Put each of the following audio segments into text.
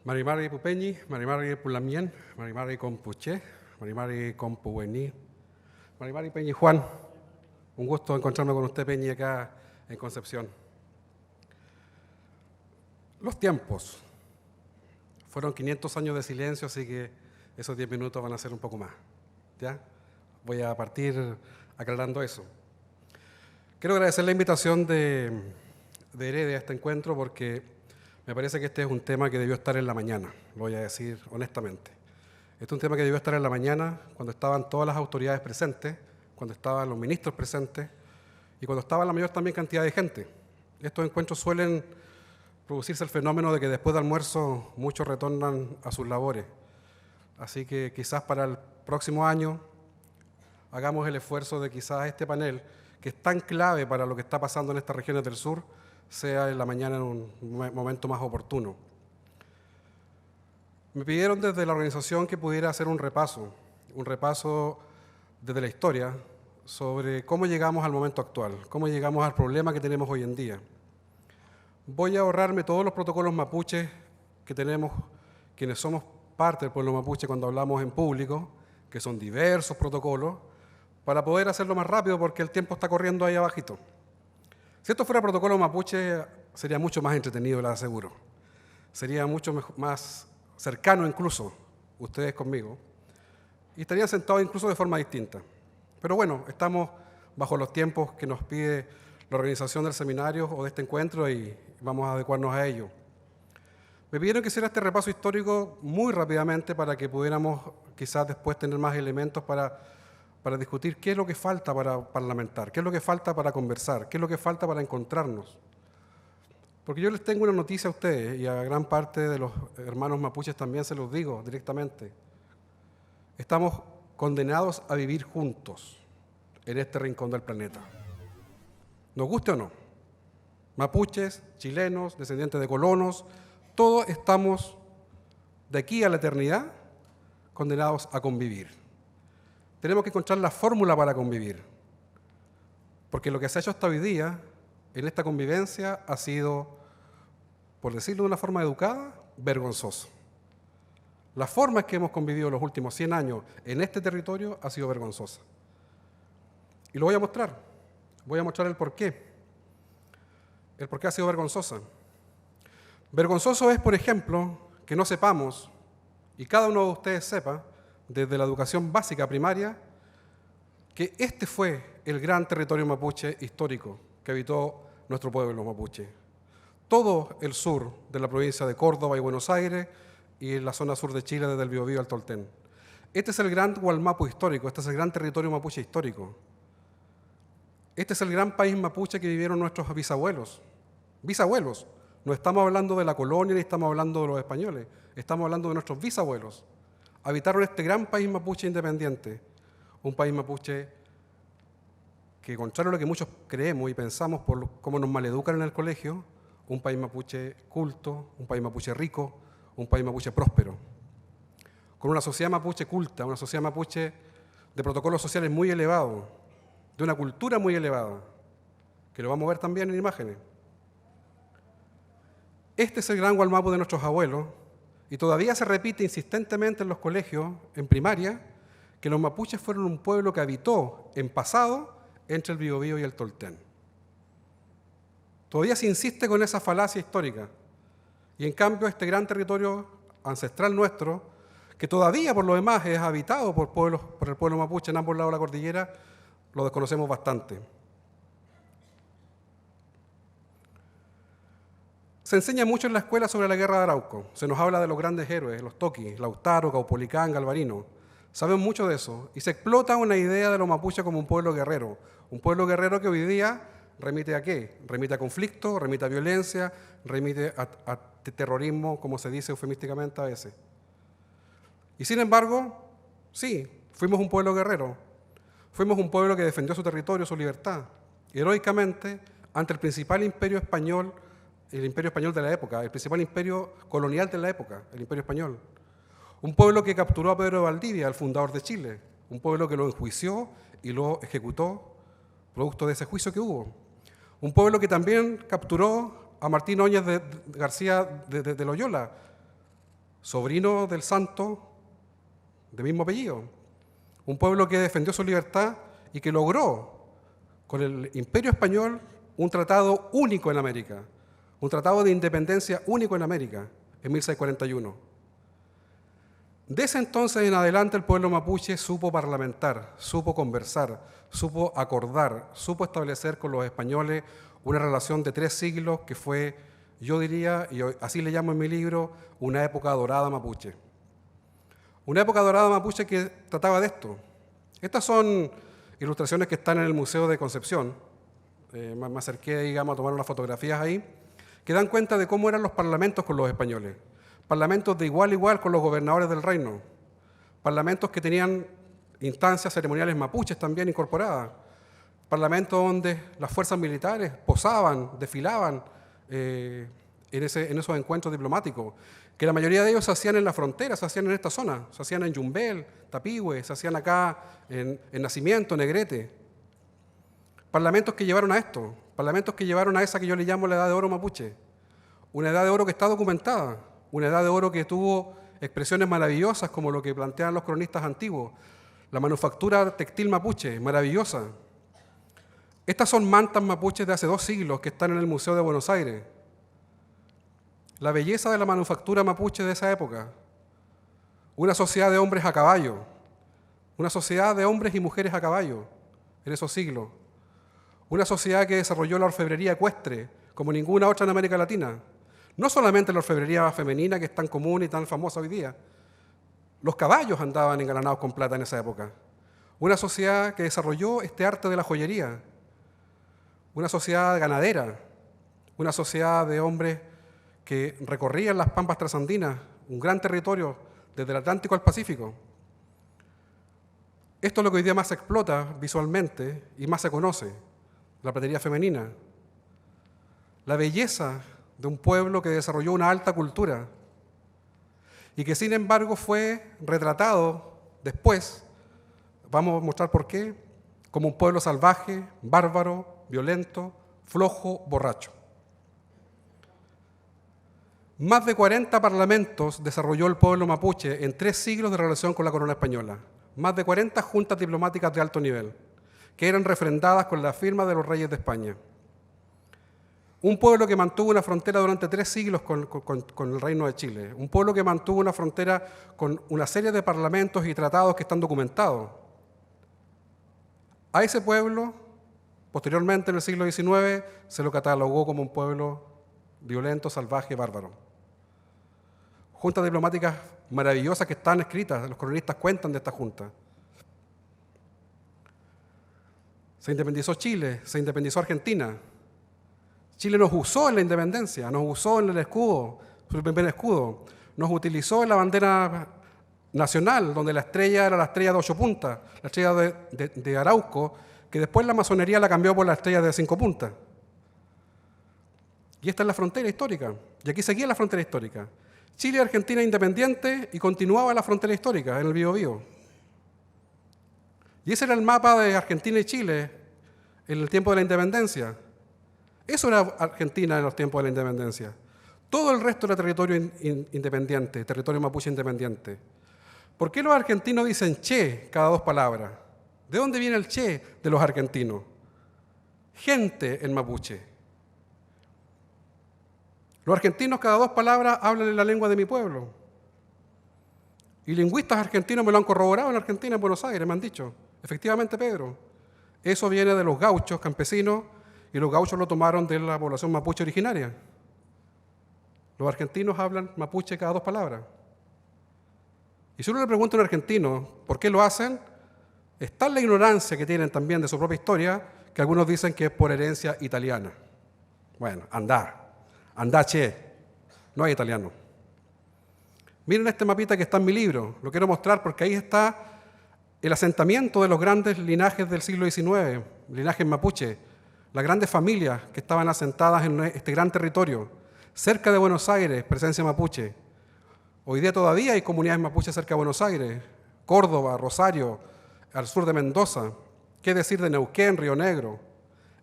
Marimari Pupeñi, Marimari Pulamien, Marimari Compuché, Marimari Compuení, Marimari Peñi Juan. Un gusto encontrarme con usted, Peñi, acá en Concepción. Los tiempos. Fueron 500 años de silencio, así que esos 10 minutos van a ser un poco más. ¿Ya? Voy a partir aclarando eso. Quiero agradecer la invitación de Heredia a este encuentro porque me parece que este es un tema que debió estar en la mañana, lo voy a decir honestamente. Este es un tema que debió estar en la mañana cuando estaban todas las autoridades presentes, cuando estaban los ministros presentes y cuando estaba la mayor también cantidad de gente. Estos encuentros suelen producirse el fenómeno de que después de almuerzo muchos retornan a sus labores. Así que quizás para el próximo año hagamos el esfuerzo de quizás este panel, que es tan clave para lo que está pasando en estas regiones del sur, sea en la mañana en un momento más oportuno. Me pidieron desde la organización que pudiera hacer un repaso desde la historia sobre cómo llegamos al momento actual, cómo llegamos al problema que tenemos hoy en día. Voy a ahorrarme todos los protocolos mapuches que tenemos quienes somos parte del pueblo mapuche cuando hablamos en público, que son diversos protocolos, para poder hacerlo más rápido porque el tiempo está corriendo ahí abajito. Si esto fuera protocolo mapuche, sería mucho más entretenido, les aseguro. Sería mucho más cercano incluso, ustedes conmigo, y estarían sentados incluso de forma distinta. Pero bueno, estamos bajo los tiempos que nos pide la organización del seminario o de este encuentro y vamos a adecuarnos a ello. Me pidieron que hiciera este repaso histórico muy rápidamente para que pudiéramos quizás después tener más elementos para discutir qué es lo que falta para parlamentar, qué es lo que falta para conversar, qué es lo que falta para encontrarnos. Porque yo les tengo una noticia a ustedes y a gran parte de los hermanos mapuches también se los digo directamente. Estamos condenados a vivir juntos en este rincón del planeta. Nos guste o no. Mapuches, chilenos, descendientes de colonos, todos estamos de aquí a la eternidad condenados a convivir. Tenemos que encontrar la fórmula para convivir, porque lo que se ha hecho hasta hoy día en esta convivencia ha sido, por decirlo de una forma educada, vergonzoso. La forma en que hemos convivido los últimos 100 años en este territorio ha sido vergonzosa. Y lo voy a mostrar. Voy a mostrar el porqué. El porqué ha sido vergonzosa. Vergonzoso es, por ejemplo, que no sepamos, y cada uno de ustedes sepa, desde la educación básica primaria, que este fue el gran territorio mapuche histórico que habitó nuestro pueblo mapuche. Todo el sur de la provincia de Córdoba y Buenos Aires y en la zona sur de Chile desde el Biobío al Tolten. Este es el gran Gualmapu histórico, este es el gran territorio mapuche histórico. Este es el gran país mapuche que vivieron nuestros bisabuelos. Bisabuelos. No estamos hablando de la colonia ni estamos hablando de los españoles, estamos hablando de nuestros bisabuelos. Habitaron este gran país mapuche independiente, un país mapuche que, contrario a lo que muchos creemos y pensamos por cómo nos maleducan en el colegio, un país mapuche culto, un país mapuche rico, un país mapuche próspero, con una sociedad mapuche culta, una sociedad mapuche de protocolos sociales muy elevados, de una cultura muy elevada, que lo vamos a ver también en imágenes. Este es el gran Gualmapu de nuestros abuelos, y todavía se repite insistentemente en los colegios, en primaria, que los mapuches fueron un pueblo que habitó en pasado entre el Biobío y el Tolten. Todavía se insiste con esa falacia histórica. Y en cambio este gran territorio ancestral nuestro, que todavía por lo demás es habitado por el pueblo mapuche en ambos lados de la cordillera, lo desconocemos bastante. Se enseña mucho en la escuela sobre la guerra de Arauco. Se nos habla de los grandes héroes, los toquis, Lautaro, Caupolicán, Galvarino. Sabemos mucho de eso. Y se explota una idea de los mapuches como un pueblo guerrero que hoy día remite a qué? Remite a conflicto, remite a violencia, remite a terrorismo, como se dice eufemísticamente a veces. Y sin embargo, sí, fuimos un pueblo guerrero. Fuimos un pueblo que defendió su territorio, su libertad, heroicamente ante el principal imperio español, el imperio español de la época, el principal imperio colonial de la época, el imperio español. Un pueblo que capturó a Pedro de Valdivia, el fundador de Chile. Un pueblo que lo enjuició y lo ejecutó, producto de ese juicio que hubo. Un pueblo que también capturó a Martín Óñez de García de Loyola, sobrino del santo de mismo apellido. Un pueblo que defendió su libertad y que logró con el Imperio Español un tratado único en América, un tratado de independencia único en América, en 1641. De ese entonces en adelante el pueblo mapuche supo parlamentar, supo conversar, supo acordar, supo establecer con los españoles una relación de 3 siglos que fue, yo diría, y así le llamo en mi libro, una época dorada mapuche. Una época dorada mapuche que trataba de esto. Estas son ilustraciones que están en el Museo de Concepción. Me acerqué, digamos, a tomar unas fotografías ahí, que dan cuenta de cómo eran los parlamentos con los españoles. Parlamentos de igual a igual con los gobernadores del reino. Parlamentos que tenían instancias ceremoniales mapuches también incorporadas. Parlamentos donde las fuerzas militares posaban, desfilaban en esos encuentros diplomáticos, que la mayoría de ellos se hacían en la frontera, se hacían en esta zona, se hacían en Yumbel, Tapigüe, se hacían acá en Nacimiento, Negrete. Parlamentos que llevaron a esto, parlamentos que llevaron a esa que yo le llamo la Edad de Oro mapuche, una Edad de Oro que está documentada, una Edad de Oro que tuvo expresiones maravillosas como lo que plantean los cronistas antiguos, la manufactura textil mapuche, maravillosa. Estas son mantas mapuches de hace 2 siglos que están en el Museo de Buenos Aires. La belleza de la manufactura mapuche de esa época. Una sociedad de hombres a caballo, una sociedad de hombres y mujeres a caballo en esos siglos. Una sociedad que desarrolló la orfebrería ecuestre como ninguna otra en América Latina. No solamente la orfebrería femenina que es tan común y tan famosa hoy día. Los caballos andaban engalanados con plata en esa época. Una sociedad que desarrolló este arte de la joyería. Una sociedad ganadera. Una sociedad de hombres que recorrían las pampas trasandinas, un gran territorio desde el Atlántico al Pacífico. Esto es lo que hoy día más se explota visualmente y más se conoce, la platería femenina. La belleza de un pueblo que desarrolló una alta cultura y que sin embargo fue retratado después, vamos a mostrar por qué, como un pueblo salvaje, bárbaro, violento, flojo, borracho. Más de 40 parlamentos desarrolló el pueblo mapuche en 3 siglos de relación con la corona española. Más de 40 juntas diplomáticas de alto nivel, que eran refrendadas con la firma de los reyes de España. Un pueblo que mantuvo una frontera durante 3 siglos con el Reino de Chile. Un pueblo que mantuvo una frontera con una serie de parlamentos y tratados que están documentados. A ese pueblo, posteriormente en el siglo XIX, se lo catalogó como un pueblo violento, salvaje, bárbaro. Juntas diplomáticas maravillosas que están escritas, los cronistas cuentan de esta junta. Se independizó Chile, se independizó Argentina. Chile nos usó en la independencia, nos usó en el escudo, su primer escudo, nos utilizó en la bandera nacional, donde la estrella era la estrella de 8 puntas, la estrella de Arauco, que después la masonería la cambió por la estrella de 5 puntas. Y esta es la frontera histórica, y aquí seguía la frontera histórica. Chile y Argentina independiente y continuaba la frontera histórica en el Biobío. Y ese era el mapa de Argentina y Chile en el tiempo de la independencia. Eso era Argentina en los tiempos de la independencia. Todo el resto era territorio independiente, territorio mapuche independiente. ¿Por qué los argentinos dicen che cada 2 palabras? ¿De dónde viene el che de los argentinos? Gente en mapuche. Los argentinos cada 2 palabras hablan en la lengua de mi pueblo. Y lingüistas argentinos me lo han corroborado en Argentina, en Buenos Aires, me han dicho. Efectivamente, Pedro, eso viene de los gauchos campesinos y los gauchos lo tomaron de la población mapuche originaria. Los argentinos hablan mapuche cada 2 palabras. Y si uno le pregunta a un argentino por qué lo hacen, es tal la ignorancia que tienen también de su propia historia que algunos dicen que es por herencia italiana. Bueno, andá che, no hay italiano. Miren este mapita que está en mi libro, lo quiero mostrar porque ahí está el asentamiento de los grandes linajes del siglo XIX, linajes mapuche, las grandes familias que estaban asentadas en este gran territorio, cerca de Buenos Aires, presencia mapuche. Hoy día todavía hay comunidades mapuches cerca de Buenos Aires, Córdoba, Rosario, al sur de Mendoza, qué decir de Neuquén, Río Negro.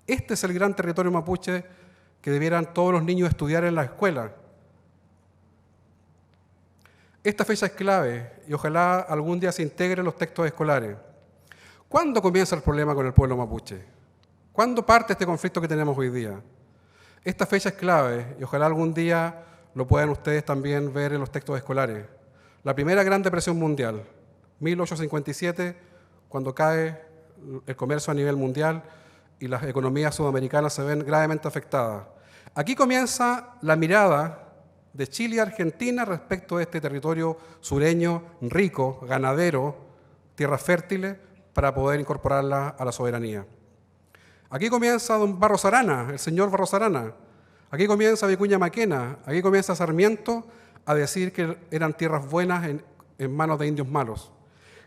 Este es el gran territorio mapuche que debieran todos los niños estudiar en la escuela. Esta fecha es clave y ojalá algún día se integre en los textos escolares. ¿Cuándo comienza el problema con el pueblo mapuche? ¿Cuándo parte este conflicto que tenemos hoy día? Esta fecha es clave y ojalá algún día lo puedan ustedes también ver en los textos escolares. La primera Gran Depresión Mundial, 1857, cuando cae el comercio a nivel mundial y las economías sudamericanas se ven gravemente afectadas. Aquí comienza la mirada de Chile y Argentina respecto de este territorio sureño, rico, ganadero, tierras fértiles, para poder incorporarla a la soberanía. Aquí comienza don Barros Arana, el señor Barros Arana. Aquí comienza Vicuña Maquena, aquí comienza Sarmiento a decir que eran tierras buenas en manos de indios malos.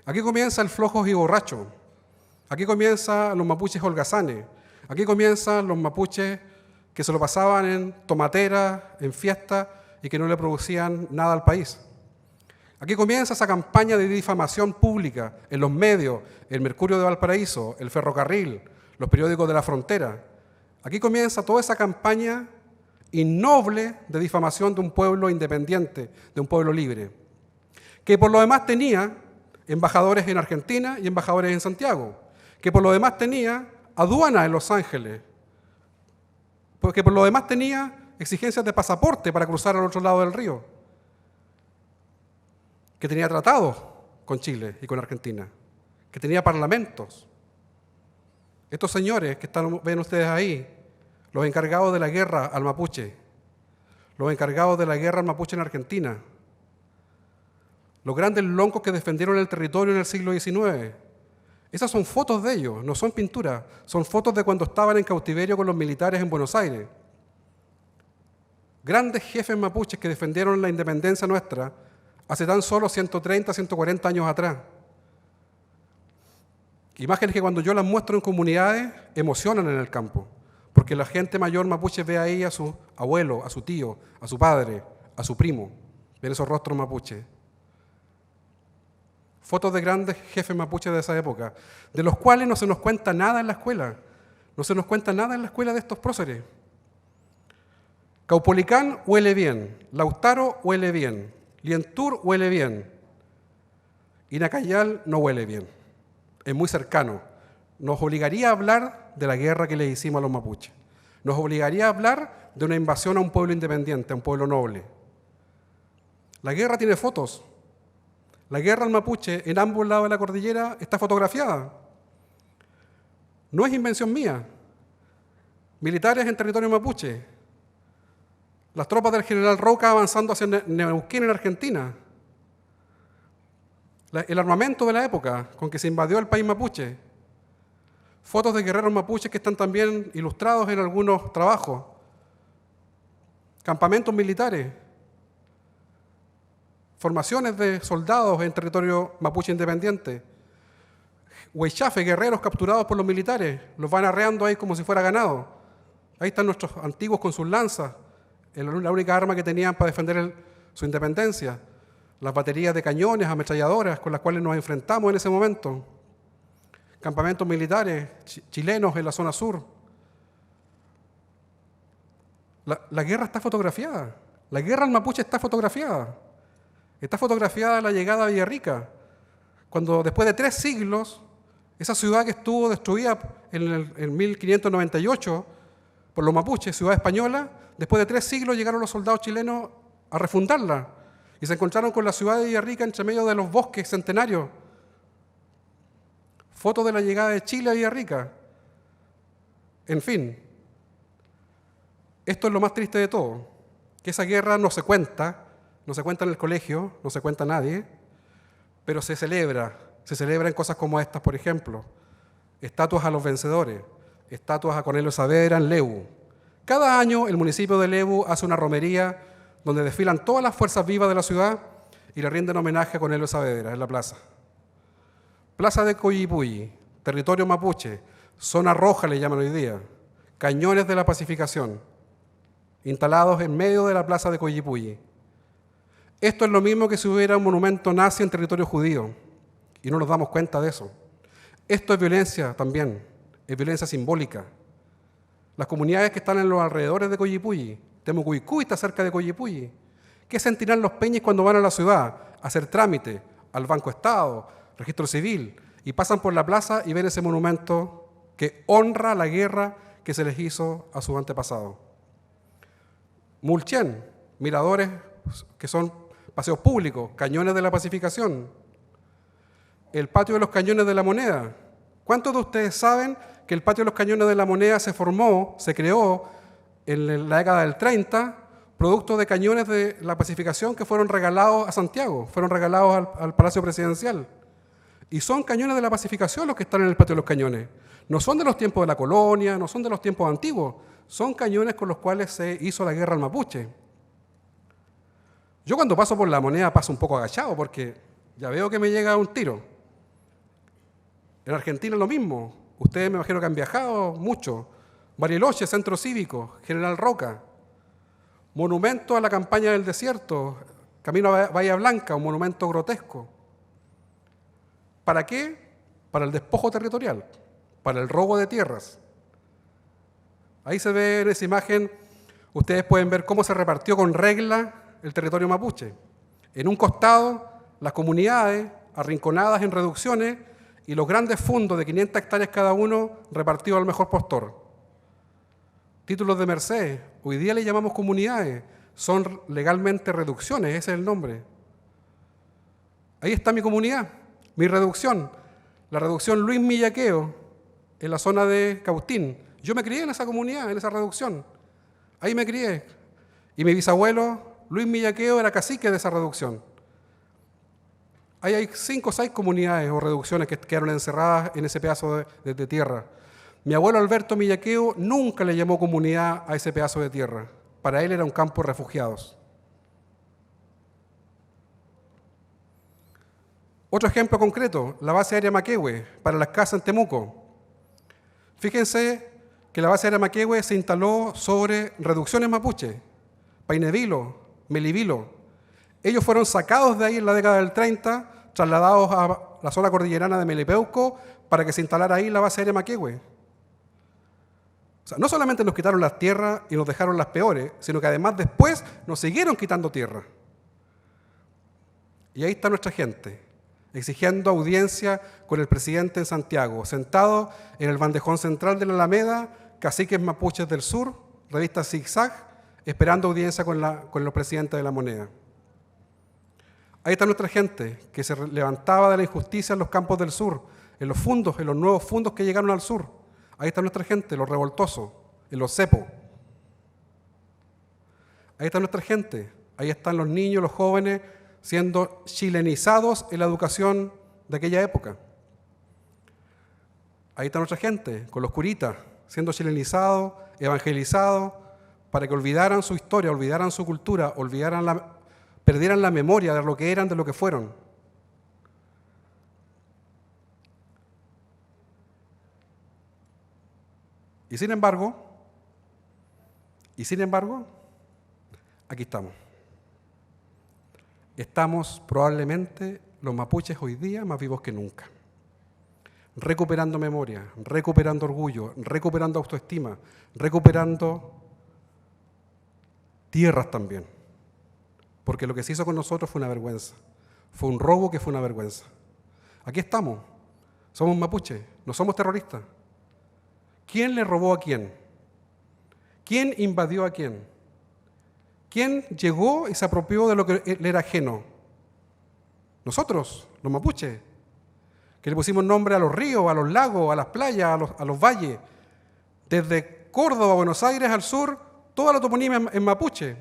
Aquí comienza el Flojos y Borracho. Aquí comienzan los mapuches holgazanes. Aquí comienzan los mapuches que se lo pasaban en tomateras, en fiestas y que no le producían nada al país. Aquí comienza esa campaña de difamación pública en los medios, el Mercurio de Valparaíso, el Ferrocarril, los periódicos de la frontera. Aquí comienza toda esa campaña innoble de difamación de un pueblo independiente, de un pueblo libre, que por lo demás tenía embajadores en Argentina y embajadores en Santiago, que por lo demás tenía aduanas en Los Ángeles, porque por lo demás tenía exigencias de pasaporte para cruzar al otro lado del río, que tenía tratados con Chile y con Argentina, que tenía parlamentos. Estos señores que ven ustedes ahí, los encargados de la guerra al mapuche, los encargados de la guerra al mapuche en Argentina, los grandes loncos que defendieron el territorio en el siglo XIX. Esas son fotos de ellos, no son pinturas, son fotos de cuando estaban en cautiverio con los militares en Buenos Aires. Grandes jefes mapuches que defendieron la independencia nuestra hace tan solo 130, 140 años atrás. Imágenes que cuando yo las muestro en comunidades emocionan en el campo, porque la gente mayor mapuche ve ahí a su abuelo, a su tío, a su padre, a su primo, ven esos rostros mapuches. Fotos de grandes jefes mapuches de esa época, de los cuales no se nos cuenta nada en la escuela, no se nos cuenta nada en la escuela de estos próceres. Caupolicán huele bien, Lautaro huele bien, Lientur huele bien, y Nacayal no huele bien. Es muy cercano. Nos obligaría a hablar de la guerra que le hicimos a los mapuches. Nos obligaría a hablar de una invasión a un pueblo independiente, a un pueblo noble. La guerra tiene fotos. La guerra al mapuche en ambos lados de la cordillera está fotografiada. No es invención mía. Militares en territorio mapuche. Las tropas del general Roca avanzando hacia Neuquén en Argentina. El armamento de la época con que se invadió el país mapuche. Fotos de guerreros mapuches que están también ilustrados en algunos trabajos. Campamentos militares. Formaciones de soldados en territorio mapuche independiente. Huaychafe, guerreros capturados por los militares. Los van arreando ahí como si fuera ganado. Ahí están nuestros antiguos con sus lanzas. La única arma que tenían para defender su independencia. Las baterías de cañones, ametralladoras con las cuales nos enfrentamos en ese momento. Campamentos militares chilenos en la zona sur. La guerra está fotografiada. La guerra al mapuche está fotografiada. Está fotografiada la llegada a Villarrica, cuando después de 3 siglos, esa ciudad que estuvo destruida en 1598 por los mapuches, ciudad española, después de 3 siglos llegaron los soldados chilenos a refundarla y se encontraron con la ciudad de Villarrica entre medio de los bosques centenarios. Fotos de la llegada de Chile a Villarrica. En fin, esto es lo más triste de todo, que esa guerra no se cuenta en el colegio, no se cuenta a nadie, pero se celebra en cosas como estas, por ejemplo, estatuas a los vencedores, estatuas a Cornelio Saavedra en Lebu. Cada año el municipio de Lebu hace una romería donde desfilan todas las fuerzas vivas de la ciudad y le rinden homenaje a Cornelio Saavedra en la plaza. Plaza de Coyipulli, territorio mapuche, zona roja le llaman hoy día, cañones de la pacificación, instalados en medio de la plaza de Coyipulli. Esto es lo mismo que si hubiera un monumento nazi en territorio judío, y no nos damos cuenta de eso. Esto es violencia también, es violencia simbólica. Las comunidades que están en los alrededores de Coyipulli, Temucuicú está cerca de Coyipulli, ¿Qué sentirán los peñis cuando van a la ciudad a hacer trámite, al Banco Estado, registro civil, y pasan por la plaza y ven ese monumento que honra la guerra que se les hizo a sus antepasados? Mulchen, miradores que son paseos públicos, cañones de la pacificación, el patio de los cañones de la Moneda. ¿Cuántos de ustedes saben que el patio de los cañones de la Moneda se creó en la década del 30, producto de cañones de la pacificación que fueron regalados a Santiago, fueron regalados al Palacio Presidencial? Y son cañones de la pacificación los que están en el patio de los cañones. No son de los tiempos de la colonia, no son de los tiempos antiguos, son cañones con los cuales se hizo la guerra al mapuche. Yo cuando paso por la Moneda paso un poco agachado porque ya veo que me llega un tiro. En Argentina es lo mismo. Ustedes me imagino que han viajado mucho. Bariloche, Centro Cívico, General Roca. Monumento a la campaña del desierto, camino a Bahía Blanca, un monumento grotesco. ¿Para qué? Para el despojo territorial, para el robo de tierras. Ahí se ve en esa imagen, ustedes pueden ver cómo se repartió con regla el territorio mapuche. En un costado, las comunidades arrinconadas en reducciones y los grandes fundos de 500 hectáreas cada uno repartidos al mejor postor. Títulos de merced, hoy día le llamamos comunidades, son legalmente reducciones, ese es el nombre. Ahí está mi comunidad, mi reducción, la reducción Luis Millaqueo, en la zona de Cautín. Yo me crié en esa comunidad, en esa reducción, ahí me crié. Y mi bisabuelo, Luis Millaqueo, era cacique de esa reducción. Ahí hay 5 o 6 comunidades o reducciones que quedaron encerradas en ese pedazo de tierra. Mi abuelo Alberto Millaqueo nunca le llamó comunidad a ese pedazo de tierra. Para él era un campo de refugiados. Otro ejemplo concreto, la base aérea Maquehue, para las casas en Temuco. Fíjense que la base aérea Maquehue se instaló sobre reducciones mapuche, Painevilo, Melivilo. Ellos fueron sacados de ahí en la década del 30, trasladados a la zona cordillerana de Melipeuco para que se instalara ahí la base aérea Maquehue. O sea, no solamente nos quitaron las tierras y nos dejaron las peores, sino que además después nos siguieron quitando tierra. Y ahí está nuestra gente, exigiendo audiencia con el presidente en Santiago, sentado en el bandejón central de la Alameda, caciques mapuches del sur, revista Zigzag, esperando audiencia con los presidentes de la Moneda. Ahí está nuestra gente, que se levantaba de la injusticia en los campos del sur, en los fundos, en los nuevos fundos que llegaron al sur. Ahí está nuestra gente, los revoltosos, en los cepos. Ahí está nuestra gente, ahí están los niños, los jóvenes, siendo chilenizados en la educación de aquella época. Ahí está nuestra gente, con los curitas, siendo chilenizados, evangelizados, para que olvidaran su historia, olvidaran su cultura, perdieran la memoria de lo que eran, de lo que fueron. Y sin embargo, aquí estamos. Estamos probablemente los mapuches hoy día más vivos que nunca. Recuperando memoria, recuperando orgullo, recuperando autoestima, recuperando tierras también. Porque lo que se hizo con nosotros fue una vergüenza. Fue un robo que fue una vergüenza. Aquí estamos. Somos mapuches, no somos terroristas. ¿Quién le robó a quién? ¿Quién invadió a quién? ¿Quién llegó y se apropió de lo que le era ajeno? Nosotros, los mapuches, que le pusimos nombre a los ríos, a los lagos, a las playas, a los valles. Desde Córdoba, Buenos Aires al sur, toda la toponimia en mapuche.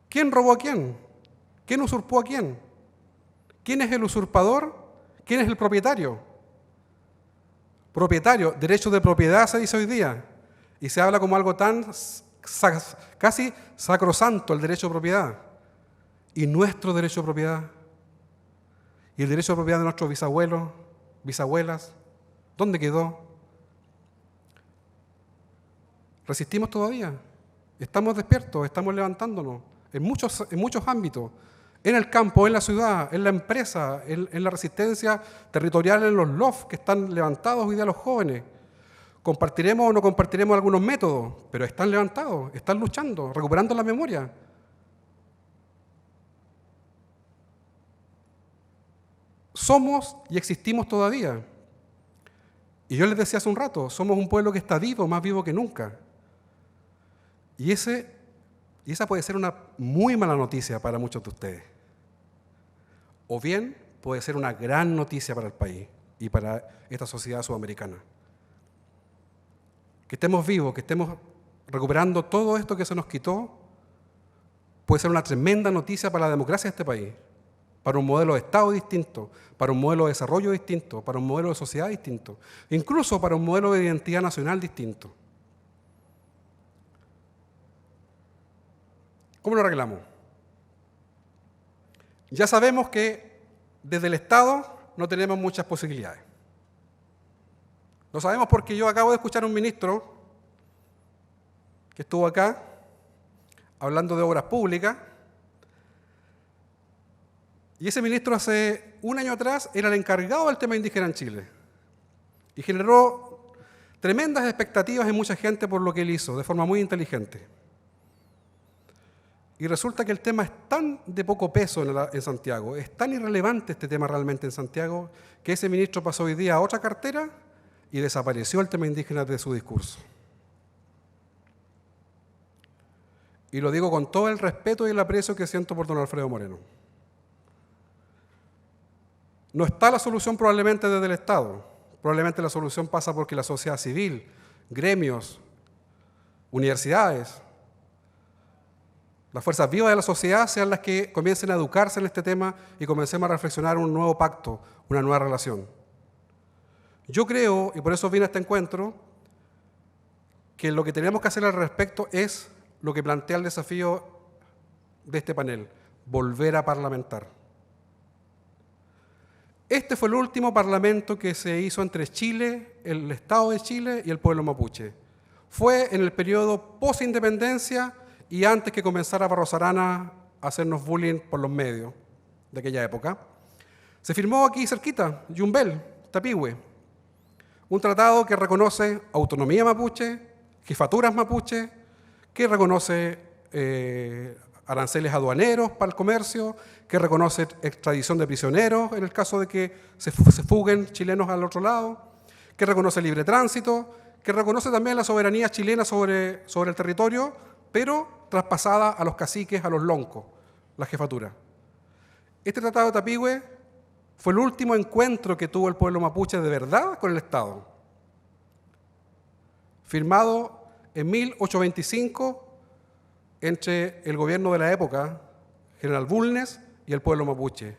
¿Quién robó a quién? ¿Quién usurpó a quién? ¿Quién es el usurpador? ¿Quién es el propietario? Propietario, derecho de propiedad se dice hoy día, y se habla como algo tan casi sacrosanto el derecho de propiedad. Y nuestro derecho de propiedad, y el derecho de propiedad de nuestros bisabuelos, bisabuelas, ¿dónde quedó? Resistimos todavía, estamos despiertos, estamos levantándonos en muchos ámbitos, en el campo, en la ciudad, en la empresa, en la resistencia territorial, en los LOF que están levantados hoy día los jóvenes. Compartiremos o no compartiremos algunos métodos, pero están levantados, están luchando, recuperando la memoria. somos y existimos todavía. Y yo les decía hace un rato, somos un pueblo que está vivo, más vivo que nunca. Y esa puede ser una muy mala noticia para muchos de ustedes. O bien puede ser una gran noticia para el país y para esta sociedad sudamericana. Que estemos vivos, que estemos recuperando todo esto que se nos quitó, puede ser una tremenda noticia para la democracia de este país, para un modelo de Estado distinto, para un modelo de desarrollo distinto, para un modelo de sociedad distinto, incluso para un modelo de identidad nacional distinto. ¿Cómo lo arreglamos? Ya sabemos que desde el Estado no tenemos muchas posibilidades. Lo sabemos porque yo acabo de escuchar a un ministro que estuvo acá hablando de obras públicas, y ese ministro hace un año atrás era el encargado del tema indígena en Chile y generó tremendas expectativas en mucha gente por lo que él hizo, de forma muy inteligente. Y resulta que el tema es tan de poco peso en Santiago, es tan irrelevante este tema realmente en Santiago, que ese ministro pasó hoy día a otra cartera y desapareció el tema indígena de su discurso. Y lo digo con todo el respeto y el aprecio que siento por don Alfredo Moreno. No está la solución probablemente desde el Estado. Probablemente la solución pasa porque la sociedad civil, gremios, universidades, las fuerzas vivas de la sociedad sean las que comiencen a educarse en este tema y comencemos a reflexionar un nuevo pacto, una nueva relación. Yo creo, y por eso vine a este encuentro, que lo que tenemos que hacer al respecto es lo que plantea el desafío de este panel, volver a parlamentar. Este fue el último parlamento que se hizo entre Chile, el Estado de Chile y el pueblo mapuche. Fue en el periodo post-independencia y antes que comenzara Barros Arana a hacernos bullying por los medios de aquella época. Se firmó aquí cerquita, Yumbel, Tapigüe, un tratado que reconoce autonomía mapuche, jefaturas mapuche, que reconoce aranceles aduaneros para el comercio, que reconoce extradición de prisioneros en el caso de que se fuguen chilenos al otro lado, que reconoce libre tránsito, que reconoce también la soberanía chilena sobre el territorio, pero traspasada a los caciques, a los loncos, la jefatura. Este tratado de Tapigüe fue el último encuentro que tuvo el pueblo mapuche de verdad con el Estado, firmado en 1825 entre el gobierno de la época, General Bulnes, y el pueblo mapuche.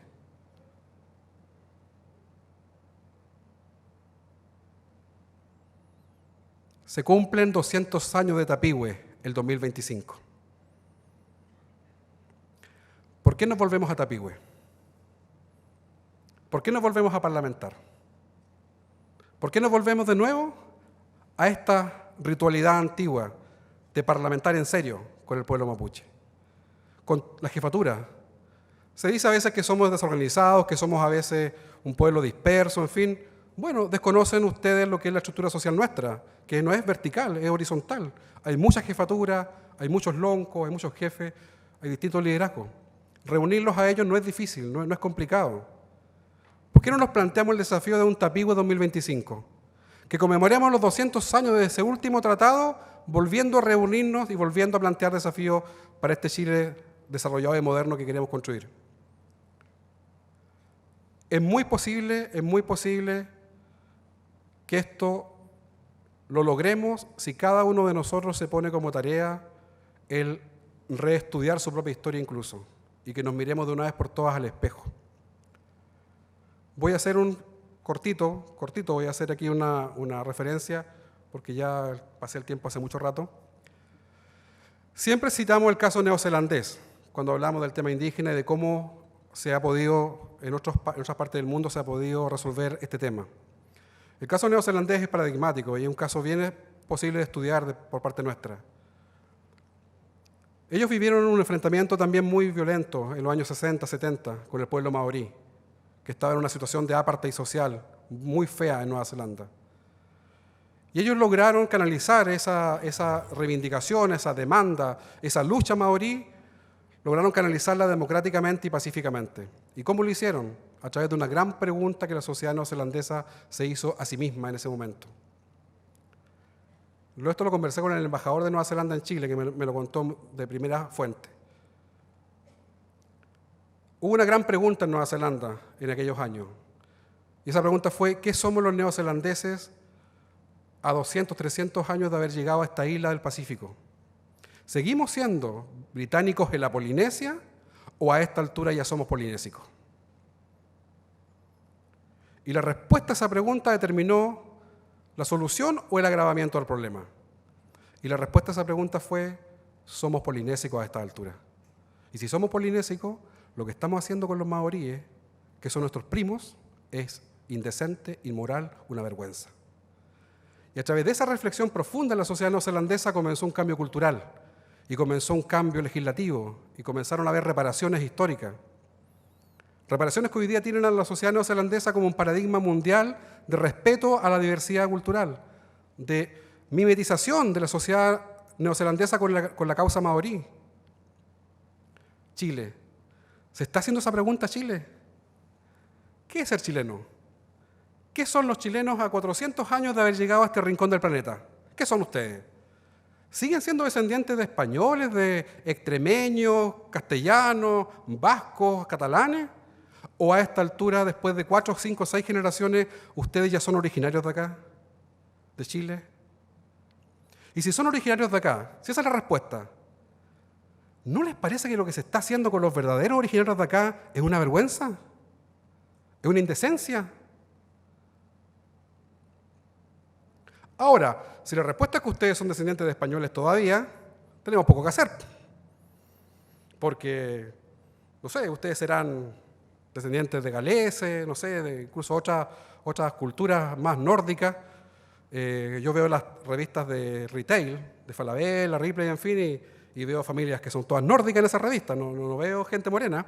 Se cumplen 200 años de Tapigüe el 2025. ¿Por qué nos volvemos a Tapigüe? ¿Por qué nos volvemos a parlamentar? ¿Por qué nos volvemos de nuevo a esta ritualidad antigua de parlamentar en serio con el pueblo mapuche, con la jefatura? Se dice a veces que somos desorganizados, que somos a veces un pueblo disperso, en fin. Bueno, desconocen ustedes lo que es la estructura social nuestra, que no es vertical, es horizontal. Hay muchas jefaturas, hay muchos loncos, hay muchos jefes, hay distintos liderazgos. Reunirlos a ellos no es difícil, no es complicado. ¿Por qué no nos planteamos el desafío de un Tapigüe 2025? Que conmemoremos los 200 años de ese último tratado, volviendo a reunirnos y volviendo a plantear desafíos para este Chile desarrollado y moderno que queremos construir. Es muy posible que esto lo logremos si cada uno de nosotros se pone como tarea el reestudiar su propia historia incluso, y que nos miremos de una vez por todas al espejo. Voy a hacer un cortito, voy a hacer aquí una referencia, porque ya pasé el tiempo hace mucho rato. Siempre citamos el caso neozelandés, cuando hablamos del tema indígena y de cómo se ha podido, en otras partes del mundo se ha podido resolver este tema. El caso neozelandés es paradigmático y es un caso bien posible de estudiar por parte nuestra. Ellos vivieron un enfrentamiento también muy violento en los años 60, 70 con el pueblo maorí, que estaba en una situación de apartheid social muy fea en Nueva Zelanda. Y ellos lograron canalizar esa reivindicación, esa demanda, esa lucha maorí, lograron canalizarla democráticamente y pacíficamente. ¿Y cómo lo hicieron? a través de una gran pregunta que la sociedad neozelandesa se hizo a sí misma en ese momento. Esto lo conversé con el embajador de Nueva Zelanda en Chile, que me lo contó de primera fuente. Hubo una gran pregunta en Nueva Zelanda en aquellos años. Y esa pregunta fue, ¿qué somos los neozelandeses a 200, 300 años de haber llegado a esta isla del Pacífico? ¿Seguimos siendo británicos en la Polinesia o a esta altura ya somos polinésicos? Y la respuesta a esa pregunta determinó la solución o el agravamiento del problema. Y la respuesta a esa pregunta fue, somos polinésicos a esta altura. Y si somos polinésicos, lo que estamos haciendo con los maoríes, que son nuestros primos, es indecente, inmoral, una vergüenza. Y a través de esa reflexión profunda en la sociedad neozelandesa comenzó un cambio cultural, y comenzó un cambio legislativo, y comenzaron a haber reparaciones históricas. Reparaciones que hoy día tienen a la sociedad neozelandesa como un paradigma mundial de respeto a la diversidad cultural, de mimetización de la sociedad neozelandesa con la causa maorí. Chile. ¿Se está haciendo esa pregunta Chile? ¿Qué es ser chileno? ¿Qué son los chilenos a 400 años de haber llegado a este rincón del planeta? ¿Qué son ustedes? ¿Siguen siendo descendientes de españoles, de extremeños, castellanos, vascos, catalanes? ¿O a esta altura, después de 4, 5, 6 generaciones, ustedes ya son originarios de acá, de Chile? Y si son originarios de acá, si esa es la respuesta, ¿no les parece que lo que se está haciendo con los verdaderos originarios de acá es una vergüenza? ¿Es una indecencia? Ahora, si la respuesta es que ustedes son descendientes de españoles todavía, tenemos poco que hacer. Porque, no sé, ustedes serán descendientes de galeses, no sé, de incluso otras culturas más nórdicas. Yo veo las revistas de retail, de Falabella, Ripley, en fin, y veo familias que son todas nórdicas en esas revistas, no veo gente morena.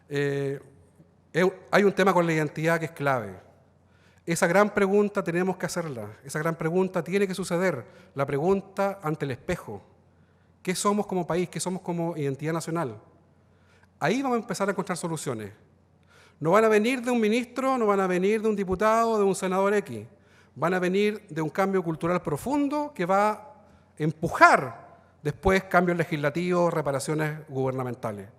Hay un tema con la identidad que es clave. Esa gran pregunta tenemos que hacerla, esa gran pregunta tiene que suceder, la pregunta ante el espejo. ¿Qué somos como país? ¿Qué somos como identidad nacional? Ahí vamos a empezar a encontrar soluciones. No van a venir de un ministro, no van a venir de un diputado, de un senador X. Van a venir de un cambio cultural profundo que va a empujar después cambios legislativos, reparaciones gubernamentales.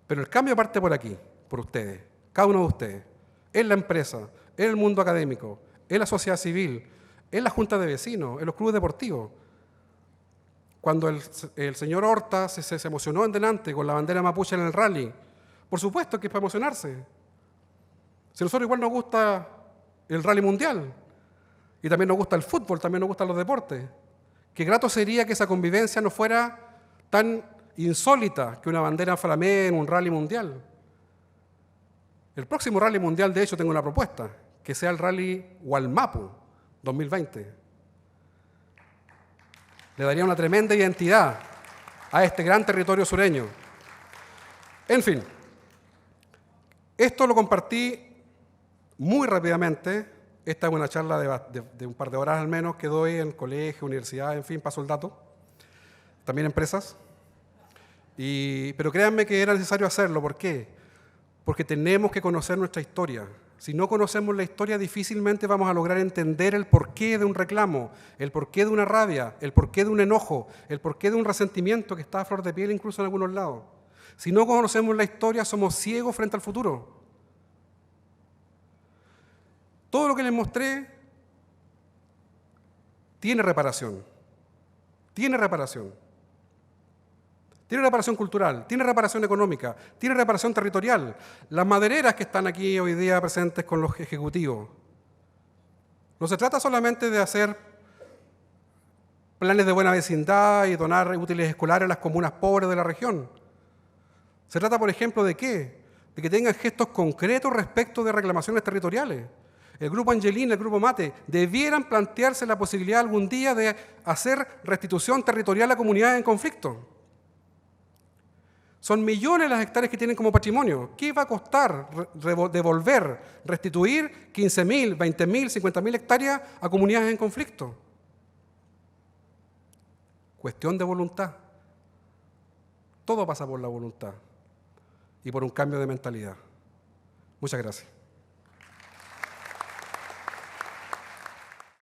Pero el cambio parte por aquí, por ustedes, cada uno de ustedes, en la empresa, en el mundo académico, en la sociedad civil, en la junta de vecinos, en los clubes deportivos. Cuando el señor Horta se emocionó en delante con la bandera mapuche en el rally, por supuesto que es para emocionarse. Si a nosotros igual nos gusta el rally mundial, y también nos gusta el fútbol, también nos gustan los deportes, qué grato sería que esa convivencia no fuera tan insólita que una bandera flamee en un rally mundial. El próximo rally mundial, de hecho, tengo una propuesta, que sea el rally Wallmapu 2020. Le daría una tremenda identidad a este gran territorio sureño. En fin, esto lo compartí muy rápidamente. Esta es una charla de un par de horas al menos que doy en colegio, universidad, en fin, paso el dato. También empresas. Pero créanme que era necesario hacerlo. ¿Por qué? Porque tenemos que conocer nuestra historia. Si no conocemos la historia, difícilmente vamos a lograr entender el porqué de un reclamo, el porqué de una rabia, el porqué de un enojo, el porqué de un resentimiento que está a flor de piel incluso en algunos lados. Si no conocemos la historia, somos ciegos frente al futuro. Todo lo que les mostré tiene reparación. Tiene reparación. Tiene reparación cultural, tiene reparación económica, tiene reparación territorial. Las madereras que están aquí hoy día presentes con los ejecutivos. No se trata solamente de hacer planes de buena vecindad y donar útiles escolares a las comunas pobres de la región. Se trata, por ejemplo, ¿de qué? De que tengan gestos concretos respecto de reclamaciones territoriales. El Grupo Angelina, el Grupo Mate, debieran plantearse la posibilidad algún día de hacer restitución territorial a comunidades en conflicto. Son millones las hectáreas que tienen como patrimonio. ¿Qué va a costar devolver, restituir 15.000, 20.000, 50.000 hectáreas a comunidades en conflicto? Cuestión de voluntad. Todo pasa por la voluntad y por un cambio de mentalidad. Muchas gracias.